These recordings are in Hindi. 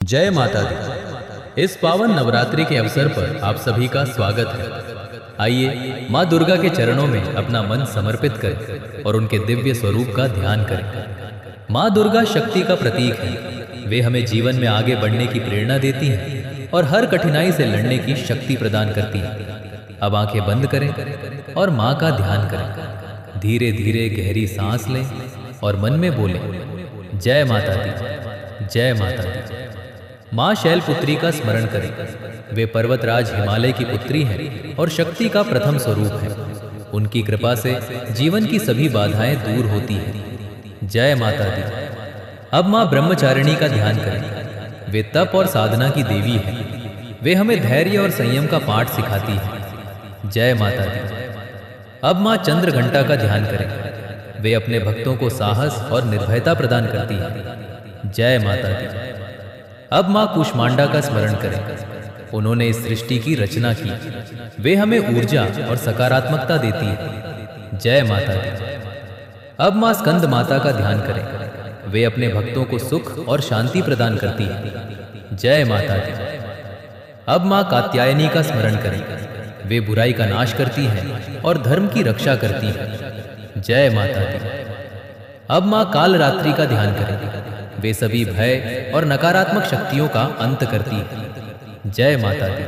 जय माता दी। इस पावन नवरात्रि के अवसर पर आप सभी का स्वागत है। आइए माँ दुर्गा के चरणों में अपना मन समर्पित करें और उनके दिव्य स्वरूप का ध्यान करें। माँ दुर्गा शक्ति का प्रतीक है। वे हमें जीवन में आगे बढ़ने की प्रेरणा देती हैं और हर कठिनाई से लड़ने की शक्ति प्रदान करती हैं। अब आंखें बंद करें और माँ का ध्यान करें। धीरे धीरे गहरी सांस लें और मन में बोलें, जय माता दी, जय माता दी। माँ शैलपुत्री का स्मरण करें। वे पर्वतराज हिमालय की पुत्री हैं और शक्ति का प्रथम स्वरूप है। उनकी कृपा से जीवन की सभी बाधाएं दूर होती हैं। जय माता दी। अब माँ ब्रह्मचारिणी का ध्यान करें। वे तप और साधना की देवी हैं। वे हमें धैर्य और संयम का पाठ सिखाती हैं। जय माता दी। अब माँ चंद्रघंटा का ध्यान करें। वे अपने भक्तों को साहस और निर्भयता प्रदान करती हैं। जय माता दी। अब माँ कूष्मांडा का स्मरण करें। उन्होंने इस सृष्टि की रचना की। वे हमें ऊर्जा और सकारात्मकता देती है। जय माता दी। अब माँ स्कंद माता का ध्यान करें। वे अपने भक्तों को सुख और शांति प्रदान करती है। जय माता दी। अब माँ कात्यायनी का स्मरण करें। वे बुराई का नाश करती हैं और धर्म की रक्षा करती हैं। जय माता दी। अब माँ कालरात्रि का ध्यान करें। वे सभी भय और नकारात्मक शक्तियों का अंत करती है। जय माता दी।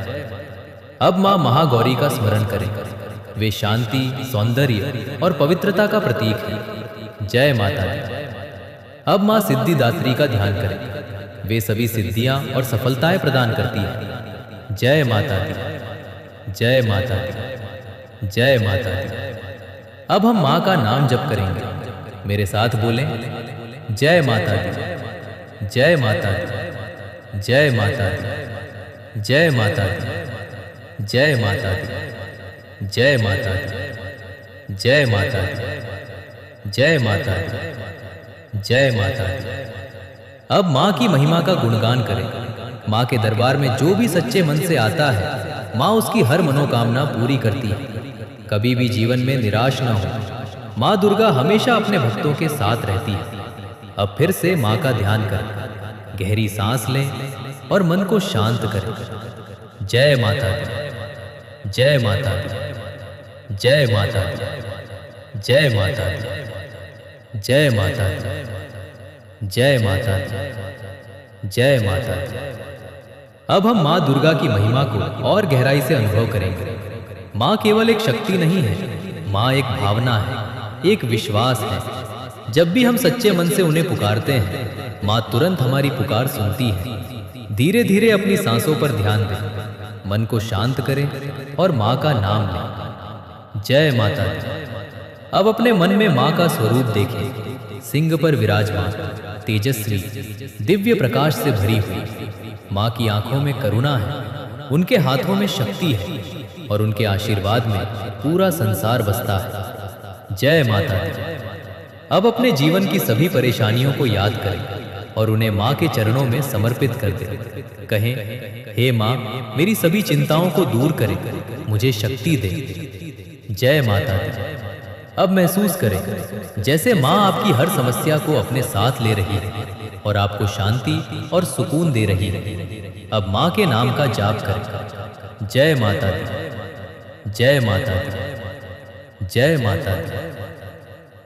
अब माँ महागौरी का स्मरण करें। वे शांति, सौंदर्य और पवित्रता का प्रतीक है। जय माता दी। अब माँ सिद्धिदात्री का ध्यान करें। वे सभी सिद्धियां और सफलताएं प्रदान करती हैं। जय माता दी, जय माता दी, जय माता दी। अब हम माँ का नाम जप करेंगे। मेरे साथ बोलें, जय माता दी, जय माता दी, जय माता दी, जय माता दी, जय माता दी, जय माता दी, जय माता दी, जय माता दी, जय माता दी। अब माँ की महिमा का गुणगान करें। माँ के दरबार में जो भी सच्चे मन से आता है, माँ उसकी हर मनोकामना पूरी करती है। कभी भी जीवन में निराश न हो। माँ दुर्गा हमेशा अपने भक्तों के साथ रहती है। अब फिर से माँ का ध्यान करें। गहरी सांस लें और मन को शांत करें। जय माता दी, जय माता दी, जय माता दी, जय माता दी, जय माता दी, जय माता दी, जय माता दी। अब हम माँ दुर्गा की महिमा को और गहराई से अनुभव करेंगे। माँ केवल एक शक्ति नहीं है, माँ एक भावना है, एक विश्वास है। जब भी हम सच्चे मन से उन्हें पुकारते हैं, माँ तुरंत हमारी पुकार सुनती है। धीरे धीरे अपनी सांसों पर ध्यान दें, मन को शांत करें और माँ का नाम लें। जय माता दी। अब अपने मन में माँ का स्वरूप देखें। सिंह पर विराजमान, तेजस्वी, दिव्य प्रकाश से भरी हुई। माँ की आंखों में करुणा है, उनके हाथों में शक्ति है और उनके आशीर्वाद में पूरा संसार बसता है। जय माता दी। अब अपने जीवन की सभी परेशानियों को याद करें और उन्हें माँ के चरणों में समर्पित कर दें। कहें, हे माँ, मेरी सभी चिंताओं को दूर करें, मुझे शक्ति दे। जय माता दी। अब महसूस करें जैसे माँ आपकी हर समस्या को अपने साथ ले रही है और आपको शांति और सुकून दे रही है। अब माँ के नाम का जाप करें। जय माता दी, जय माता दी, जय माता दी,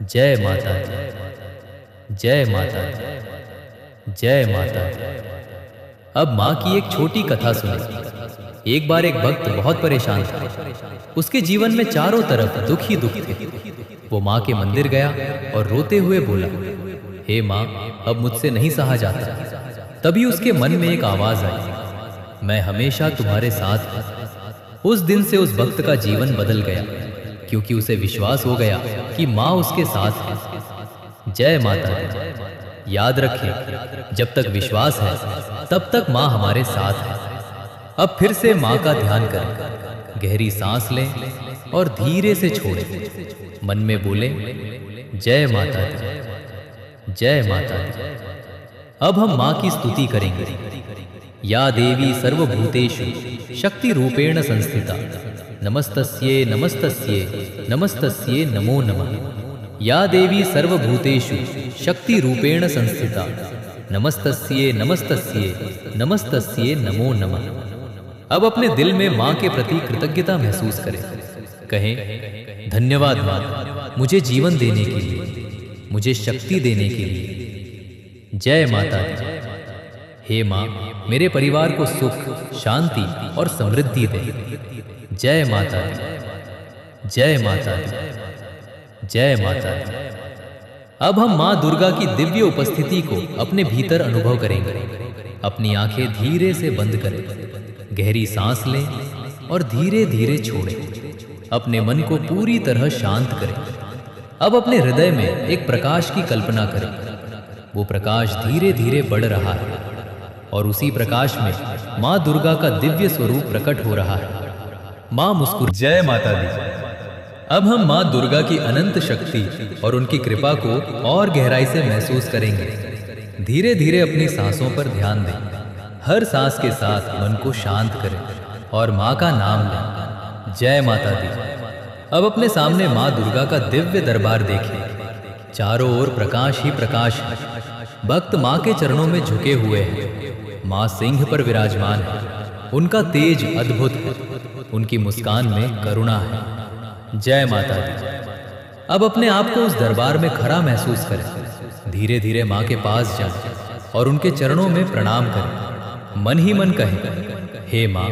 जय माता दी, जय माता दी, जय माता दी। अब माँ की एक छोटी कथा सुने। एक बार एक भक्त बहुत परेशान था। उसके जीवन में चारों तरफ दुख ही दुख थे। वो माँ के मंदिर गया और रोते हुए बोला, हे माँ, अब मुझसे नहीं सहा जाता। तभी उसके मन में एक आवाज आई, मैं हमेशा तुम्हारे साथ हूं। उस दिन से उस भक्त का जीवन बदल गया, क्योंकि उसे विश्वास हो गया कि माँ उसके साथ है। जय माता दी। याद रखें, जब तक विश्वास है तब तक माँ हमारे साथ है। अब फिर से माँ का ध्यान करें। गहरी सांस लें और धीरे से छोड़ें। मन में बोलें, जय माता दी, जय माता दी। अब हम माँ की स्तुति करेंगे। या देवी सर्वभूतेषु शक्ति रूपेण संस्थिता, नमस्तस्ये नमस्तस्ये नमस्तस्ये नमो नमः। या देवी सर्वभूतेषु शक्ति रूपेण संस्थिता, नमस्तस्ये नमस्तस्ये नमस्तस्ये नमो नमः। अब अपने दिल में माँ के प्रति कृतज्ञता महसूस करें। कहें, धन्यवाद माँ, मुझे जीवन देने के लिए, मुझे शक्ति देने के लिए। जय माता दी। हे माँ, मेरे परिवार को सुख, शांति और समृद्धि दे। जय माता दी, जय माता दी, जय माता दी। अब हम माँ दुर्गा की दिव्य उपस्थिति को अपने भीतर अनुभव करेंगे। अपनी आंखें धीरे से बंद करें, गहरी सांस लें और धीरे धीरे छोड़ें। अपने मन को पूरी तरह शांत करें। अब अपने हृदय में एक प्रकाश की कल्पना करें। वो प्रकाश धीरे धीरे बढ़ रहा है और उसी प्रकाश में माँ दुर्गा का दिव्य स्वरूप प्रकट हो रहा है। माँ मुस्कुरा। जय माता दी। अब हम माँ दुर्गा की अनंत शक्ति और उनकी कृपा को और गहराई से महसूस करेंगे। धीरे धीरे अपनी सांसों पर ध्यान दें। हर सांस के साथ मन को शांत करें और माँ का नाम लें। जय माता दी। अब अपने सामने माँ दुर्गा का दिव्य दरबार देखें। चारों ओर प्रकाश ही प्रकाश है। भक्त माँ के चरणों में झुके हुए हैं। माँ सिंह पर विराजमान है। उनका तेज अद्भुत है। उनकी मुस्कान में करुणा है। जय माता दी। अब अपने आप को उस दरबार में खड़ा महसूस करें। धीरे धीरे माँ के पास जाएं और उनके चरणों में प्रणाम करें। मन ही मन कहें, हे माँ,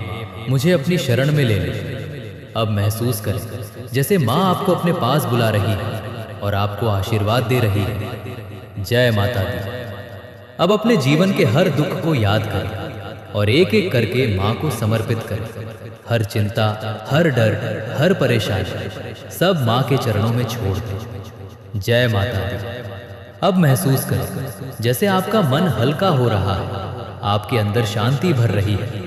मुझे अपनी शरण में ले लें। अब महसूस करें जैसे माँ आपको अपने पास बुला रही है और आपको आशीर्वाद दे रही है। जय माता दी। अब अपने जीवन के हर दुख को याद करें और एक एक करके माँ को समर्पित करें। हर चिंता, हर डर, हर परेशानी सब माँ के चरणों में छोड़ दें। जय माता दी। अब महसूस करें जैसे आपका मन हल्का हो रहा है, आपके अंदर शांति भर रही है।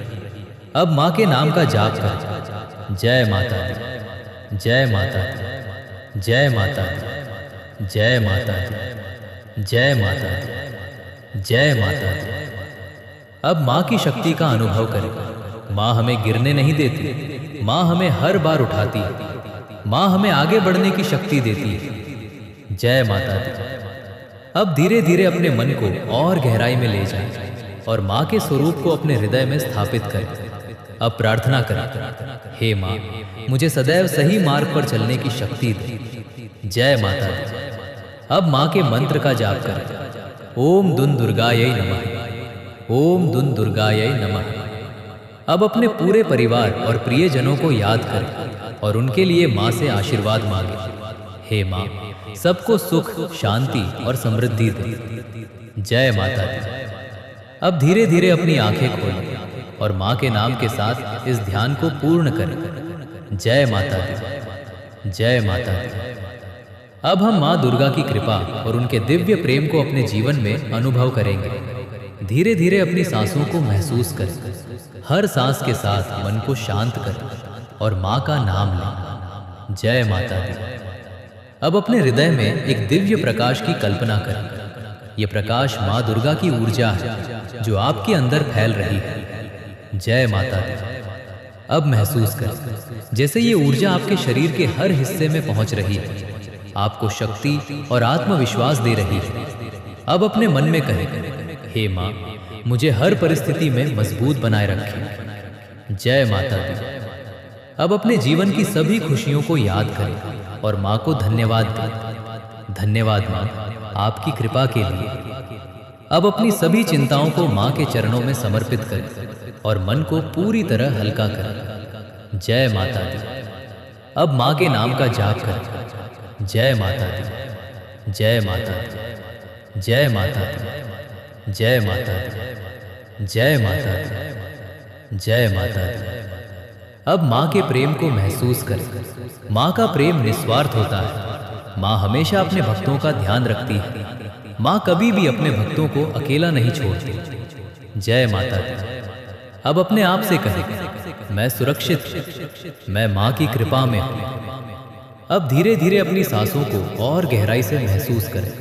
अब माँ के नाम का जाप करें। जय माता दी, जय माता दी, जय माता दी, जय माता दी, जय माता दी, जय माता दी। अब माँ की शक्ति का अनुभव करें। माँ हमें गिरने नहीं देती। माँ हमें हर बार उठाती है। माँ हमें आगे बढ़ने की शक्ति देती है। जय माता दी। अब धीरे धीरे अपने मन को और गहराई में ले जाएं और माँ के स्वरूप को अपने हृदय में स्थापित करें। अब प्रार्थना करें, हे माँ, मुझे सदैव सही मार्ग पर चलने की शक्ति दे। जय माता दी। अब माँ के मंत्र का जाप करें। ओम दुन दुर्गायै नमः, ओम दुन दुर्गायै नमः। अब अपने पूरे परिवार और प्रियजनों को याद करें और उनके लिए माँ से आशीर्वाद मांगें। हे माँ, सबको सुख, शांति और समृद्धि दे। जय माता दी। अब धीरे धीरे अपनी आंखें खोलें और माँ के नाम के साथ इस ध्यान को पूर्ण करें। जय माता दी, जय माता दी। अब हम माँ दुर्गा की कृपा और उनके दिव्य प्रेम को अपने जीवन में अनुभव करेंगे। धीरे धीरे अपनी सांसों को महसूस करें। हर सांस के साथ मन को शांत करें और माँ का नाम लें। जय माता दी। अब अपने हृदय में एक दिव्य प्रकाश की कल्पना करें। ये प्रकाश माँ दुर्गा की ऊर्जा है जो आपके अंदर फैल रही है। जय माता दी। अब महसूस करें जैसे ये ऊर्जा आपके शरीर के हर हिस्से में पहुंच रही है, आपको शक्ति और आत्मविश्वास दे रही है। अब अपने मन में कहें, हे माँ, मुझे हर परिस्थिति में मजबूत बनाए रखें। जय माता दी। अब अपने जीवन की सभी खुशियों को याद करें और माँ को धन्यवाद दें। धन्यवाद माँ, आपकी कृपा के लिए। अब अपनी सभी चिंताओं को माँ के चरणों में समर्पित करें और मन को पूरी तरह हल्का करें। जय माता दी। अब माँ के नाम का जाप करें। जय माता दी, जय माता दी, जय माता दी, जय माता दी, जय माता दी, जय माता दी। अब माँ के प्रेम को महसूस करें। माँ का प्रेम निस्वार्थ होता है। माँ हमेशा अपने भक्तों का ध्यान रखती है। माँ कभी भी अपने भक्तों को अकेला नहीं छोड़ती। जय माता दी। अब अपने आप से कहें, मैं सुरक्षित हूँ, मैं माँ की कृपा में हूँ। अब धीरे धीरे अपनी सांसों को और गहराई से महसूस करें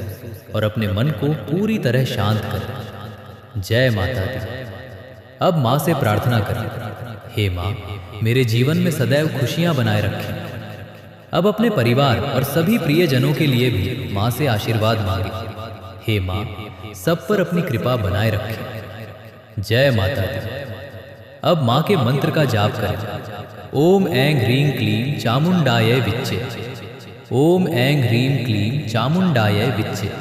और अपने मन को पूरी तरह शांत करें। जय माता दी। अब माँ से प्रार्थना करें, हे माँ, मेरे जीवन में सदैव खुशियाँ बनाए रखें। अब अपने परिवार और सभी प्रियजनों के लिए भी माँ से आशीर्वाद मांगे। हे माँ, सब पर अपनी कृपा बनाए रखें। जय माता दी। अब माँ के मंत्र का जाप करें। ओम ऐं ह्रीं क्लीं चामुंडाय विच्चे। ओम ऐं ह्रीं क्लीं चामुंडाय विच्चे।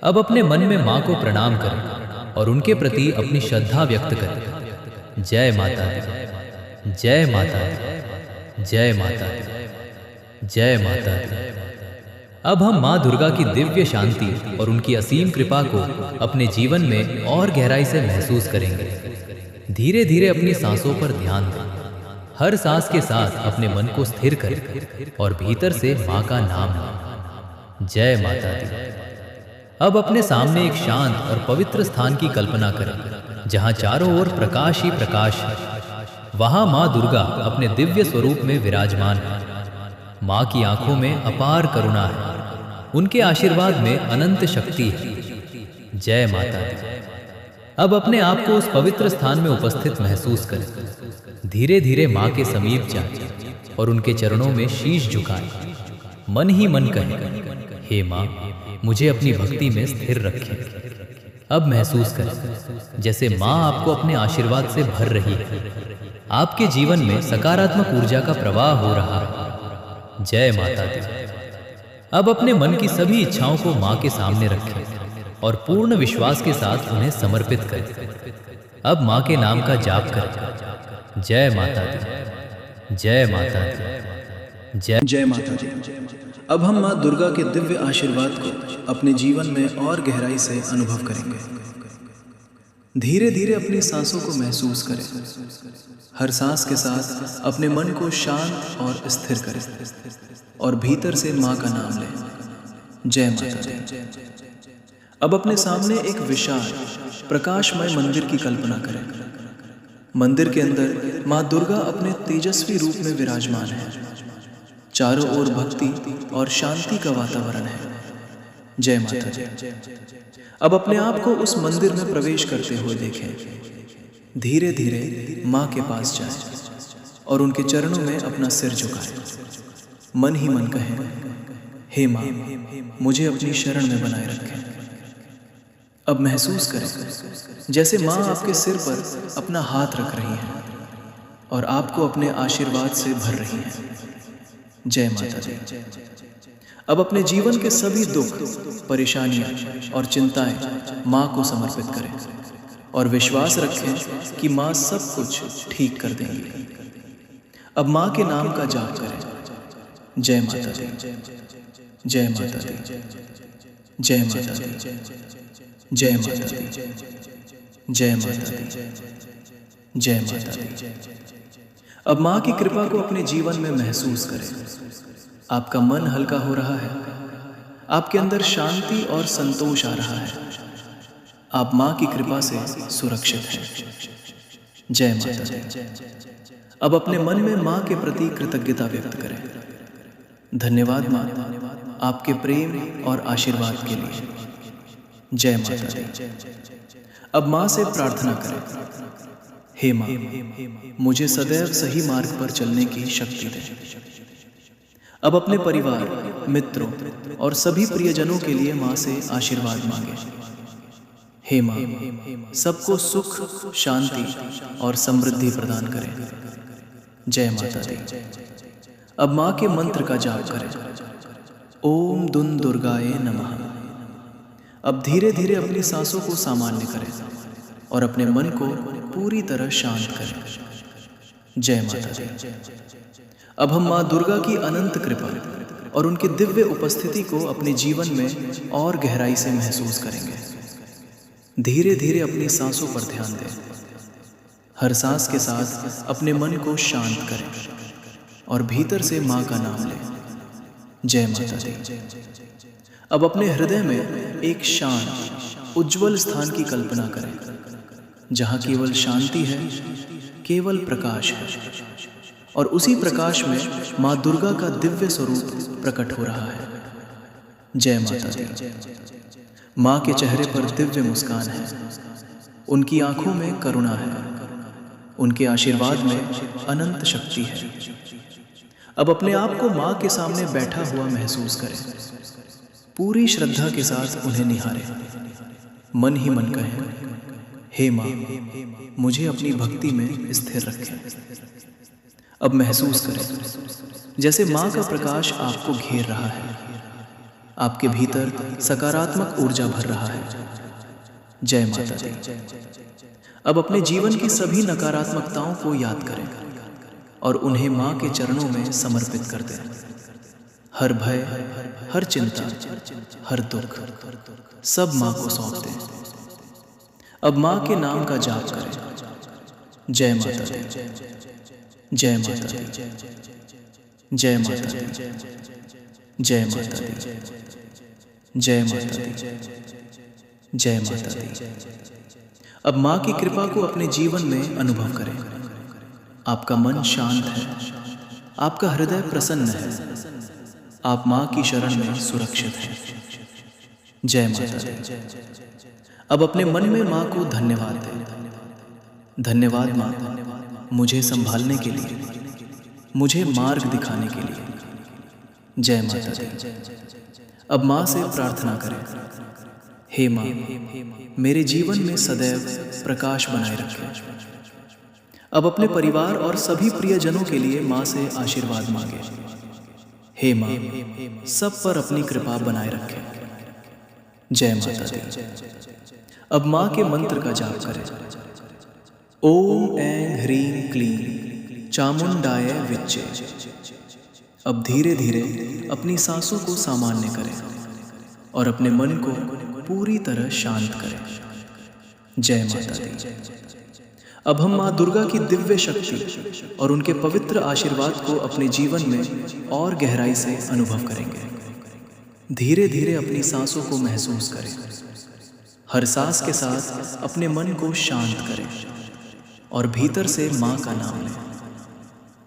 अब अपने मन में माँ को प्रणाम करें और उनके प्रति अपनी श्रद्धा व्यक्त करें। जय माता दी, जय माता दी, जय माता दी, जय माता दी। अब हम माँ दुर्गा की दिव्य शांति और उनकी असीम कृपा को अपने जीवन में और गहराई से महसूस करेंगे। धीरे धीरे अपनी सांसों पर ध्यान दें। हर सांस के साथ अपने मन को स्थिर करें और भीतर से माँ का नाम लें। जय माता दी। अब अपने सामने एक शांत और पवित्र स्थान की कल्पना करें, जहाँ चारों ओर प्रकाश ही प्रकाश है। वहाँ माँ दुर्गा अपने दिव्य स्वरूप में विराजमान है। माँ की आंखों में अपार करुणा है। उनके आशीर्वाद में अनंत शक्ति है। जय माता दी। अब अपने आप को उस पवित्र स्थान में उपस्थित महसूस करें। धीरे धीरे माँ के समीप जाएं और उनके चरणों में शीश झुकाएं। मन ही मन कहें, हे माँ, मुझे अपनी भक्ति में स्थिर रखें। अब महसूस करें जैसे माँ आपको अपने आशीर्वाद से भर रही है। आपके जीवन में सकारात्मक ऊर्जा का प्रवाह हो रहा है। जय माता दी। अब अपने मन की सभी इच्छाओं को माँ के सामने रखें और पूर्ण विश्वास के साथ उन्हें समर्पित करें। अब माँ के नाम का जाप करें। जय माता दी, जय माता दी, जय माता दी। अब हम माँ दुर्गा के दिव्य आशीर्वाद को अपने जीवन में और गहराई से अनुभव करेंगे। धीरे धीरे अपनी सांसों को महसूस करें। हर सांस के साथ अपने मन को शांत और स्थिर करें और भीतर से माँ का नाम लें। जय माता दी। अब अपने सामने एक विशाल प्रकाशमय मंदिर की कल्पना करें। मंदिर के अंदर माँ दुर्गा अपने तेजस्वी रूप में विराजमान है। चारों ओर भक्ति और शांति का वातावरण है। जय माता दी। अब अपने आप को उस मंदिर में प्रवेश करते हुए देखें। धीरे धीरे माँ के पास जाएं और उनके चरणों में अपना सिर झुकाएं। मन ही मन कहें, हे माँ, मुझे अपनी शरण में बनाए रखें। अब महसूस करें जैसे माँ आपके सिर पर अपना हाथ रख रही हैं और आपको अपने आशीर्वाद से भर रही हैं। जय माता दी। अब अपने जीवन के सभी दुख, परेशानियां और चिंताएं माँ को समर्पित करें और विश्वास रखें कि माँ सब कुछ ठीक कर देंगी। अब माँ के नाम का जाप करें। जय माता दी, जय माता दी, जय माता दी, जय माता दी, जय माता दी, जय माता दी। अब माँ की कृपा को अपने जीवन में महसूस करें। आपका मन हल्का हो रहा है। आपके अंदर शांति और संतोष आ रहा है। आप माँ की कृपा से सुरक्षित हैं। जय माता दी। अब अपने मन में माँ के प्रति कृतज्ञता व्यक्त करें। धन्यवाद माँ, आपके प्रेम और आशीर्वाद के लिए। जय माता दी। अब माँ से प्रार्थना करें, हे माँ, मुझे सदैव सही मार्ग पर चलने की शक्ति दें। अब अपने परिवार, मित्रों और सभी प्रियजनों के लिए माँ से आशीर्वाद मांगे। हे माँ, सबको सुख, शांति और समृद्धि प्रदान करें। जय माता दी। अब माँ के मंत्र का जाप करें। ओम दुन दुर्गाए नमः। अब धीरे धीरे अपनी सांसों को सामान्य करें और अपने मन को पूरी तरह शांत करें। जय माता दी। अब हम माँ दुर्गा की अनंत कृपा और उनकी दिव्य उपस्थिति को अपने जीवन में और गहराई से महसूस करेंगे। धीरे धीरे अपनी सांसों पर ध्यान दें। हर सांस के साथ अपने मन को शांत करें और भीतर से माँ का नाम लें। जय माता दी। अब अपने हृदय में एक शांत, उज्जवल स्थान की कल्पना करें, जहाँ केवल शांति है, केवल प्रकाश है और उसी प्रकाश में माँ दुर्गा का दिव्य स्वरूप प्रकट हो रहा है। जय माता दी। माँ के चेहरे पर दिव्य मुस्कान है। उनकी आंखों में करुणा है। उनके आशीर्वाद में अनंत शक्ति है। अब अपने आप को माँ के सामने बैठा हुआ महसूस करें। पूरी श्रद्धा के साथ उन्हें निहारें। मन ही मन कहें, हे माँ, मुझे अपनी भक्ति में स्थिर रखें। अब महसूस करें जैसे माँ का प्रकाश आपको घेर रहा है, आपके भीतर सकारात्मक ऊर्जा भर रहा है। जय माता दी। अब अपने जीवन की सभी नकारात्मकताओं को याद करें और उन्हें माँ के चरणों में समर्पित कर दें। हर भय, हर चिंता, हर दुख सब माँ को सौंप दें। अब माँ के नाम का जाप करें। जय माता दी, जय माता दी, जय माता दी, जय माता दी, जय माता दी, जय माता दी। अब माँ की कृपा को अपने जीवन में अनुभव करें। आपका मन शांत है, आपका हृदय प्रसन्न है, आप माँ की शरण में सुरक्षित हैं। जय माता दी। अब अपने मन में माँ को धन्यवाद दें। धन्यवाद माँ, मुझे संभालने के लिए, मुझे मार्ग दिखाने के लिए। जय माता दी। अब माँ से प्रार्थना करें, हे माँ, मेरे जीवन में सदैव प्रकाश बनाए रखें। अब अपने परिवार और सभी प्रियजनों के लिए माँ से आशीर्वाद मांगे। हे माँ, सब पर अपनी कृपा बनाए रखें। जय माता दी। अब माँ के मंत्र का जाप करें। ओम ऐं ह्रीं क्लीं चामुंडाय विच्चे। अब धीरे धीरे अपनी सांसों को सामान्य करें और अपने मन को पूरी तरह शांत करें। जय माता दी। अब हम माँ दुर्गा की दिव्य शक्ति और उनके पवित्र आशीर्वाद को अपने जीवन में और गहराई से अनुभव करेंगे। धीरे धीरे अपनी सांसों को महसूस करें। हर सांस के साथ अपने मन को शांत करें और भीतर से माँ का नाम लें।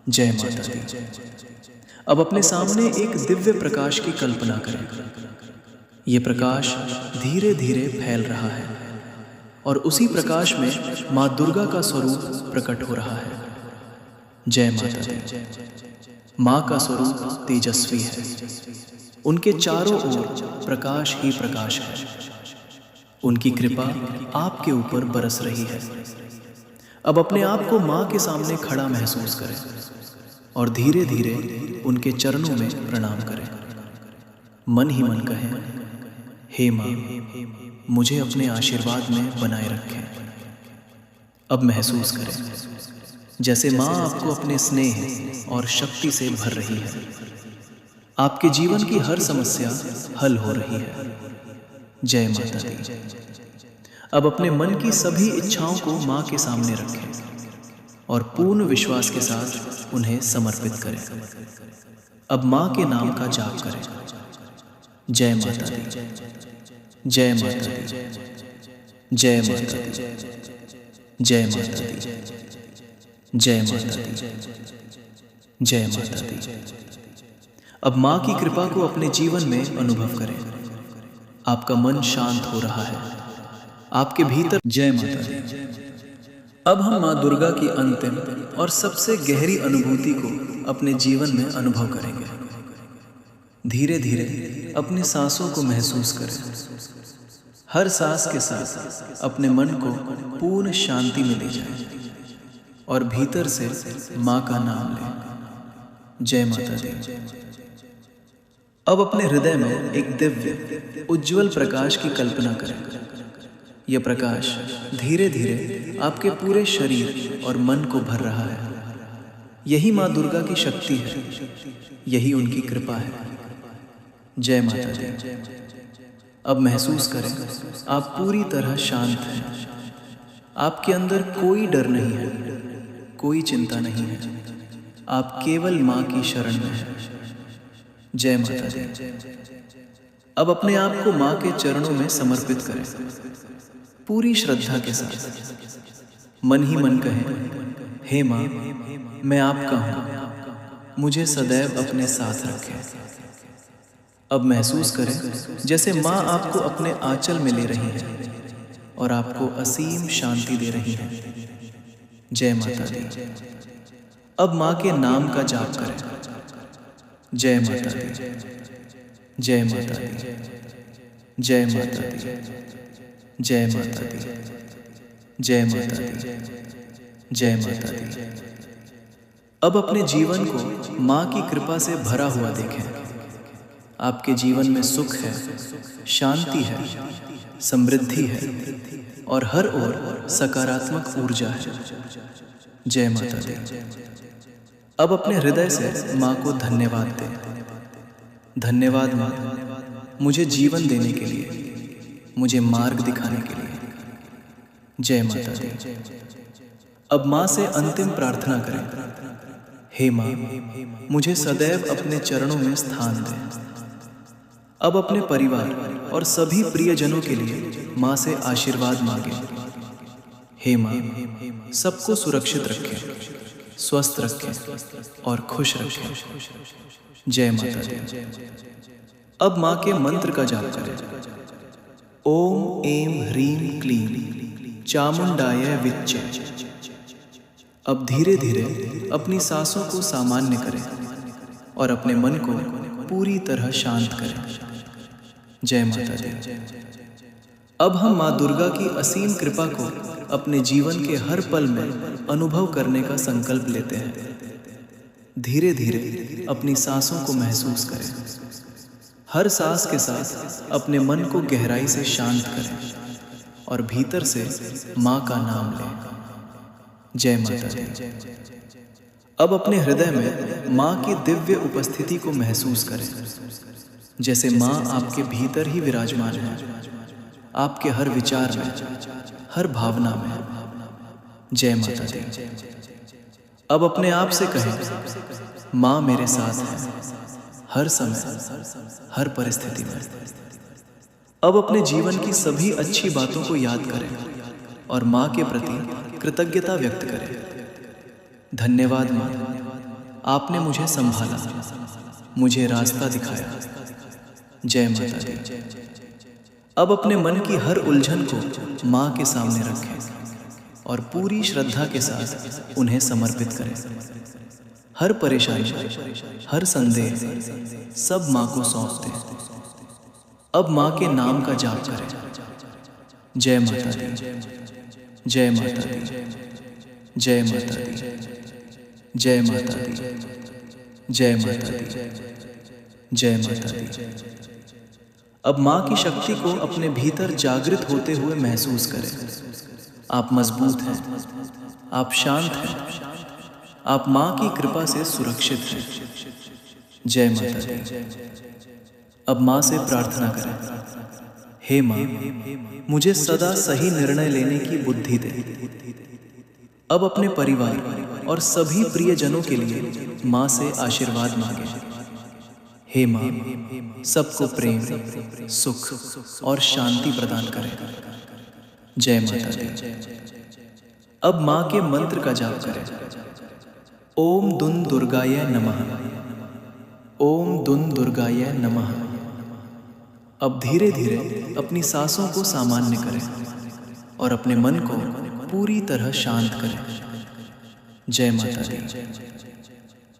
जय माता दी। अब अपने सामने एक दिव्य प्रकाश की कल्पना करें। ये प्रकाश धीरे धीरे फैल रहा है और उसी प्रकाश में माँ दुर्गा का स्वरूप प्रकट हो रहा है। जय माता दी। माँ का स्वरूप तेजस्वी है, उनके चारों ओर प्रकाश ही प्रकाश है। उनकी कृपा आपके ऊपर बरस रही है। अब अपने आप को माँ के सामने खड़ा महसूस करें और धीरे धीरे उनके चरणों में प्रणाम करें। मन ही मन कहें, हे माँ, मुझे अपने आशीर्वाद में बनाए रखें। अब महसूस करें जैसे माँ आपको अपने स्नेह और शक्ति से भर रही है। आपके जीवन की हर समस्या हल हो रही है। जय माता दी। अब अपने मन की सभी इच्छाओं को माँ के सामने रखें और पूर्ण विश्वास के साथ उन्हें समर्पित करें। अब माँ के नाम का जाप करें। जय माता दी, जय माता दी, जय माता दी, जय माता दी, जय माता दी, जय माता दी। अब माँ की कृपा को अपने जीवन में अनुभव करें। आपका मन शांत हो रहा है, आपके भीतर। जय माता दी। अब हम माँ दुर्गा की अंतिम और सबसे गहरी अनुभूति को अपने जीवन में अनुभव करेंगे। धीरे धीरे अपनी सांसों को महसूस करें। हर सांस के साथ अपने मन को पूर्ण शांति में ले जाएं और भीतर से माँ का नाम लें। जय माता दी। अब अपने हृदय में एक दिव्य उज्जवल प्रकाश की कल्पना करें। यह प्रकाश धीरे धीरे आपके पूरे शरीर और मन को भर रहा है। यही माँ दुर्गा की शक्ति है, यही उनकी कृपा है। जय माता दी। अब महसूस करें आप पूरी तरह शांत हैं। आपके अंदर कोई डर नहीं है, कोई चिंता नहीं है। आप केवल माँ की शरण में हैं। जय माता दी। अब अपने आप को माँ के चरणों में समर्पित करें, पूरी श्रद्धा के साथ। मन ही मन कहें, हे माँ, मैं आपका हूँ, मुझे सदैव अपने साथ रखें। अब महसूस करें जैसे माँ आपको अपने आंचल में ले रही है और आपको असीम शांति दे रही है। जय माता दी। अब माँ के नाम का जाप करें। जय माता दी, जय माता दी, जय माता दी, जय माता दी, जय माता दी, जय माता दी। अब अपने जीवन को माँ की कृपा से भरा हुआ देखें। आपके जीवन में सुख है, शांति है, समृद्धि है और हर ओर सकारात्मक ऊर्जा है। जय माता दी। अब अपने हृदय से माँ को धन्यवाद दें। धन्यवाद माँ, मुझे जीवन देने के लिए, मुझे मार्ग दिखाने के लिए। जय माता दी। अब माँ से अंतिम प्रार्थना करें। हे माँ, मुझे सदैव अपने चरणों में स्थान दें। अब अपने परिवार और सभी प्रियजनों के लिए माँ से आशीर्वाद मांगें। हे माँ, सबको सुरक्षित रखें, स्वस्थ रखें और खुश रखें। जय माता दी। अब माँ के मंत्र का जाप करें। ओम ऐं ह्रीं क्लीं चामुंडाय विच्चे। अब धीरे धीरे अपनी सांसों को सामान्य करें और अपने मन को पूरी तरह शांत करें। जय माता दी। अब हम माँ दुर्गा की असीम कृपा को अपने जीवन के हर पल में अनुभव करने का संकल्प लेते हैं। धीरे धीरे अपनी सांसों को महसूस करें। हर सांस के साथ अपने मन को गहराई से शांत करें और भीतर से माँ का नाम लें। जय माता दी। अब अपने हृदय में माँ की दिव्य उपस्थिति को महसूस करें, जैसे माँ आपके भीतर ही विराजमान है, आपके हर विचार में, हर भावना में। जय माता दी। अब अपने आप से कहें, माँ मेरे साथ है, हर समय, हर परिस्थिति में। अब अपने जीवन की सभी अच्छी बातों को याद करें और माँ के प्रति कृतज्ञता व्यक्त करें। धन्यवाद माँ, आपने मुझे संभाला, मुझे रास्ता दिखाया। जय माता दी। अब अपने मन की हर उलझन को माँ के सामने रखें और पूरी श्रद्धा के साथ उन्हें समर्पित करें। हर परेशानी, हर संदेह सब माँ को सौंप दें। अब माँ के नाम का जाप करें। जय माता दी, जय माता दी, जय माता दी, जय माता दी, जय माता दी, जय माता दी। अब माँ की शक्ति को अपने भीतर जागृत होते हुए महसूस करें। आप मजबूत हैं, आप शांत हैं, आप माँ की कृपा से सुरक्षित हैं। जय माता दी। अब माँ से प्रार्थना करें। हे माँ, मुझे सदा सही निर्णय लेने की बुद्धि दे। अब अपने परिवार और सभी प्रियजनों के लिए माँ से आशीर्वाद मांगें। हे माँ, सबको प्रेम, सुख और शांति प्रदान करें। जय माता दी। अब माँ के मंत्र का जाप करें। ओम दुन दुर्गाय नमः, ओम दुन दुर्गाय नमः। अब धीरे धीरे अपनी सांसों को सामान्य करें और अपने मन को पूरी तरह शांत करें। जय माता दी।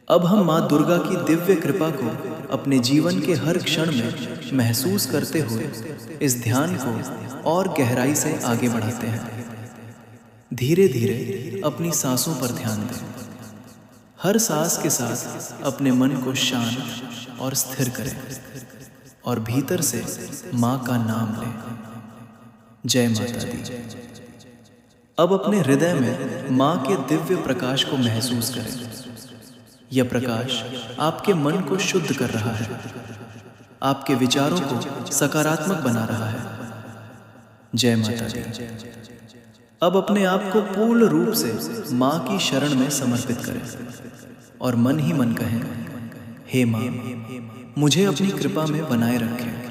अब हम माँ दुर्गा की दिव्य कृपा को अपने जीवन के हर क्षण में महसूस करते हुए इस ध्यान को और गहराई से आगे बढ़ाते हैं। धीरे धीरे अपनी सांसों पर ध्यान दें। हर सांस के साथ अपने मन को शांत और स्थिर करें और भीतर से माँ का नाम लें। जय माता दी। अब अपने हृदय में माँ के दिव्य प्रकाश को महसूस करें। यह प्रकाश आपके मन को शुद्ध कर रहा है, आपके विचारों को सकारात्मक बना रहा है। जय माता दी। अब अपने आप को पूर्ण रूप से माँ की शरण में समर्पित करें और मन ही मन कहें, हे माँ, मुझे अपनी कृपा में बनाए रखें।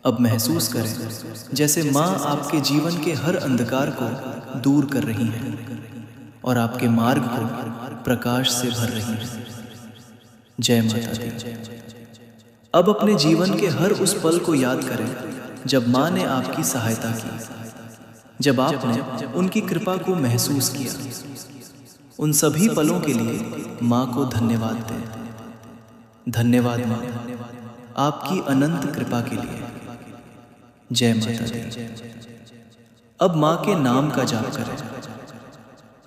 अब महसूस करें जैसे माँ आपके जीवन के हर अंधकार को दूर कर रही हैं और आपके मार्ग को प्रकाश से भर रही हैं। जय माता दी। अब अपने जीवन के हर उस पल को याद करें जब माँ ने आपकी सहायता की, जब आपने उनकी कृपा को महसूस किया। उन सभी पलों के लिए माँ को धन्यवाद दें। धन्यवाद माँ, आपकी अनंत कृपा के लिए। जय माता दी। अब माँ के नाम का जाप करें।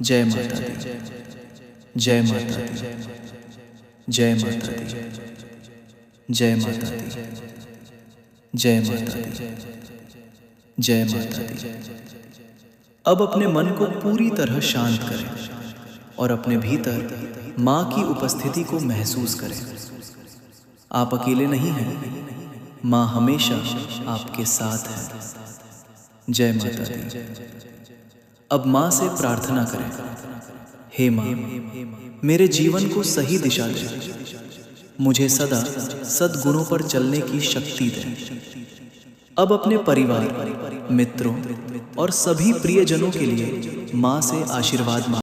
जय माता दी, जय माता दी, जय माता दी, जय माता दी, जय माता दी, जय माता दी। अब अपने मन को पूरी तरह शांत करें और अपने भीतर माँ की उपस्थिति को महसूस करें। आप अकेले नहीं हैं, माँ हमेशा आपके साथ है। जय माता दी। अब माँ से प्रार्थना करें, हे माँ, मेरे जीवन को सही दिशा दे, मुझे सदा सद्गुणों पर चलने की शक्ति दे। अब अपने परिवार, मित्रों और सभी प्रियजनों के लिए माँ से आशीर्वाद मांगें।